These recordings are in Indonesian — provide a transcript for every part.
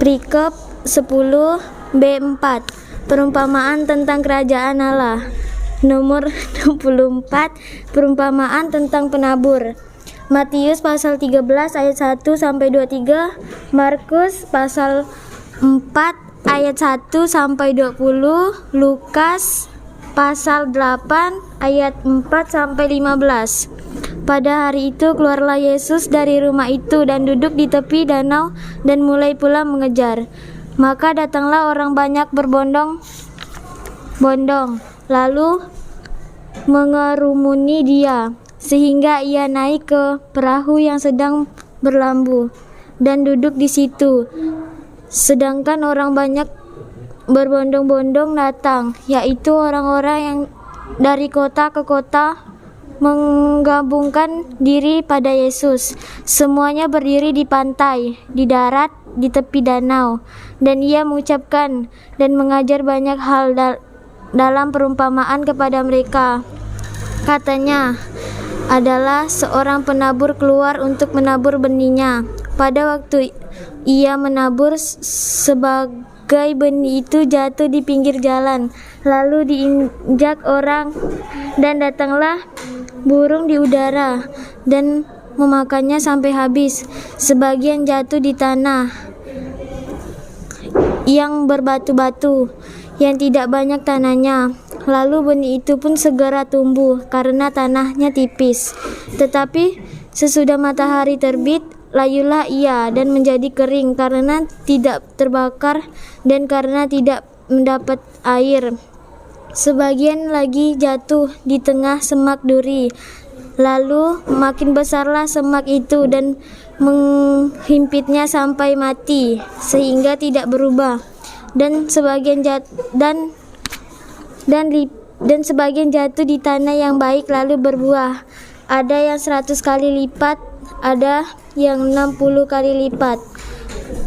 Perikop 10b4 Perumpamaan tentang kerajaan Allah. Nomor 24 Perumpamaan tentang penabur. Matius pasal 13 ayat 1 sampai 23, Markus pasal 4 ayat 1 sampai 20, Lukas pasal 8 ayat 4 sampai 15. Pada hari itu keluarlah Yesus dari rumah itu dan duduk di tepi danau dan mulai pula mengejar. Maka datanglah orang banyak berbondong-bondong, lalu mengerumuni dia, sehingga ia naik ke perahu yang sedang berlabuh dan duduk di situ. Sedangkan orang banyak berbondong-bondong datang, yaitu orang-orang yang dari kota ke kota menggabungkan diri pada Yesus. Semuanya berdiri di pantai, di darat, di tepi danau, dan ia mengucapkan dan mengajar banyak hal dalam perumpamaan kepada mereka. Katanya adalah seorang penabur keluar untuk menabur benihnya. Pada waktu ia menabur, sebagai benih itu jatuh di pinggir jalan, lalu diinjak orang, dan datanglah burung di udara dan memakannya sampai habis. Sebagian jatuh di tanah yang berbatu-batu, yang tidak banyak tanahnya. Lalu benih itu pun segera tumbuh karena tanahnya tipis. Tetapi sesudah matahari terbit, layulah ia dan menjadi kering karena tidak terbakar dan karena tidak mendapat air. Sebagian lagi jatuh di tengah semak duri. Lalu makin besarlah semak itu dan menghimpitnya sampai mati, sehingga tidak berubah. Dan sebagian sebagian jatuh di tanah yang baik lalu berbuah. Ada yang 100 kali lipat, ada yang 60 kali lipat,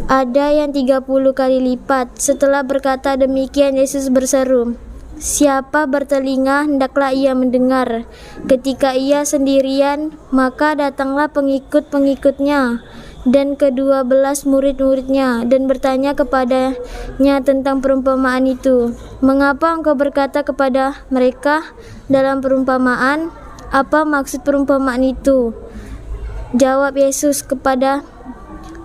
ada yang 30 kali lipat. Setelah berkata demikian, Yesus berseru, "Siapa bertelinga, hendaklah ia mendengar." Ketika ia sendirian, maka datanglah pengikut-pengikutnya dan ke-12 murid-muridnya dan bertanya kepadanya tentang perumpamaan itu. "Mengapa engkau berkata kepada mereka dalam perumpamaan? Apa maksud perumpamaan itu?" Jawab Yesus, "Kepada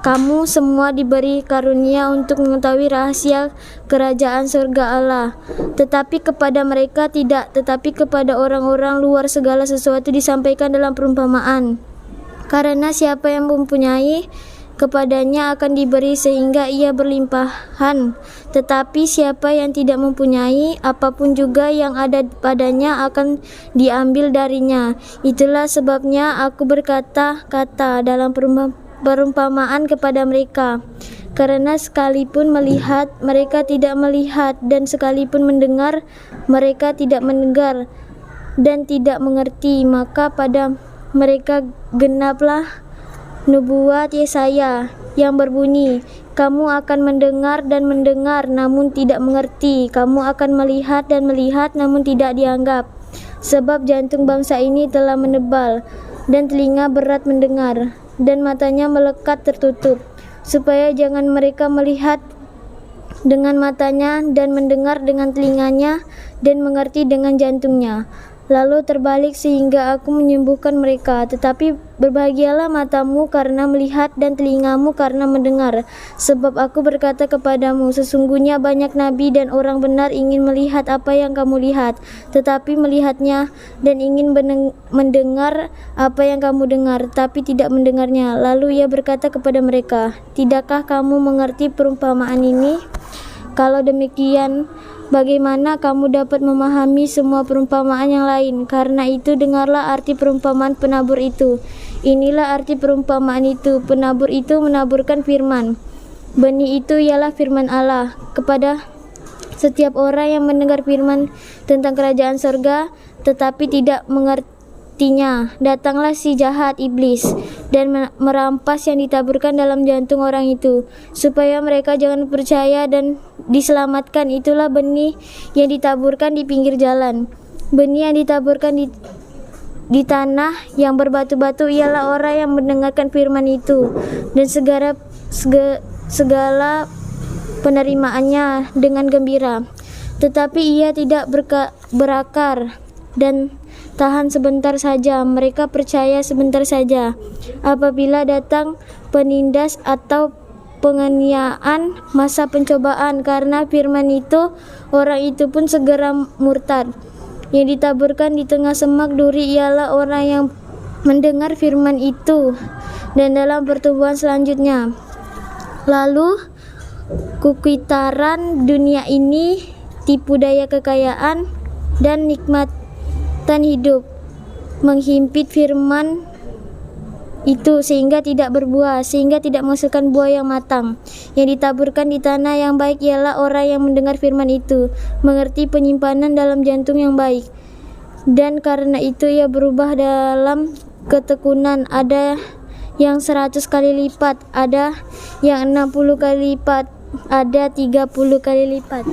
kamu semua diberi karunia untuk mengetahui rahasia kerajaan surga Allah, tetapi kepada mereka tidak, tetapi kepada orang-orang luar segala sesuatu disampaikan dalam perumpamaan. Karena siapa yang mempunyai, kepadanya akan diberi sehingga ia berlimpahan, tetapi siapa yang tidak mempunyai, apapun juga yang ada padanya akan diambil darinya. Itulah sebabnya aku berkata-kata dalam perumpamaan kepada mereka, karena sekalipun melihat, mereka tidak melihat, dan sekalipun mendengar, mereka tidak mendengar dan tidak mengerti. Maka pada mereka genaplah nubuat Yesaya yang berbunyi, kamu akan mendengar dan mendengar namun tidak mengerti, kamu akan melihat dan melihat namun tidak dianggap. Sebab jantung bangsa ini telah menebal dan telinga berat mendengar, dan matanya melekat tertutup, supaya jangan mereka melihat dengan matanya dan mendengar dengan telinganya dan mengerti dengan jantungnya, lalu terbalik sehingga aku menyembuhkan mereka. Tetapi berbahagialah matamu karena melihat dan telingamu karena mendengar. Sebab aku berkata kepadamu, sesungguhnya banyak nabi dan orang benar ingin melihat apa yang kamu lihat, tetapi melihatnya, dan ingin mendengar apa yang kamu dengar, tapi tidak mendengarnya. Lalu ia berkata kepada mereka, tidakkah kamu mengerti perumpamaan ini? Kalau demikian, bagaimana kamu dapat memahami semua perumpamaan yang lain? Karena itu dengarlah arti perumpamaan penabur itu. Inilah arti perumpamaan itu. Penabur itu menaburkan firman. Benih itu ialah firman Allah kepada setiap orang yang mendengar firman tentang kerajaan surga, tetapi tidak mengertinya. Datanglah si jahat iblis dan merampas yang ditaburkan dalam jantung orang itu, supaya mereka jangan percaya dan diselamatkan. Itulah benih yang ditaburkan di pinggir jalan. Benih yang ditaburkan di tanah yang berbatu-batu ialah orang yang mendengarkan firman itu, dan segala penerimaannya dengan gembira. Tetapi ia tidak berakar dan tahan sebentar saja. Mereka percaya sebentar saja. Apabila datang penindas atau penganiayaan, masa pencobaan karena firman itu, orang itu pun segera murtad. Yang ditaburkan di tengah semak duri ialah orang yang mendengar firman itu dan dalam pertumbuhan selanjutnya. Lalu kukitaran dunia ini, tipu daya kekayaan dan nikmatan hidup menghimpit firman itu sehingga tidak berbuah, sehingga tidak menghasilkan buah yang matang. Yang ditaburkan di tanah yang baik ialah orang yang mendengar firman itu, mengerti penyimpanan dalam jantung yang baik, dan karena itu ia berubah dalam ketekunan. Ada yang 100 kali lipat, ada yang 60 kali lipat, ada 30 kali lipat.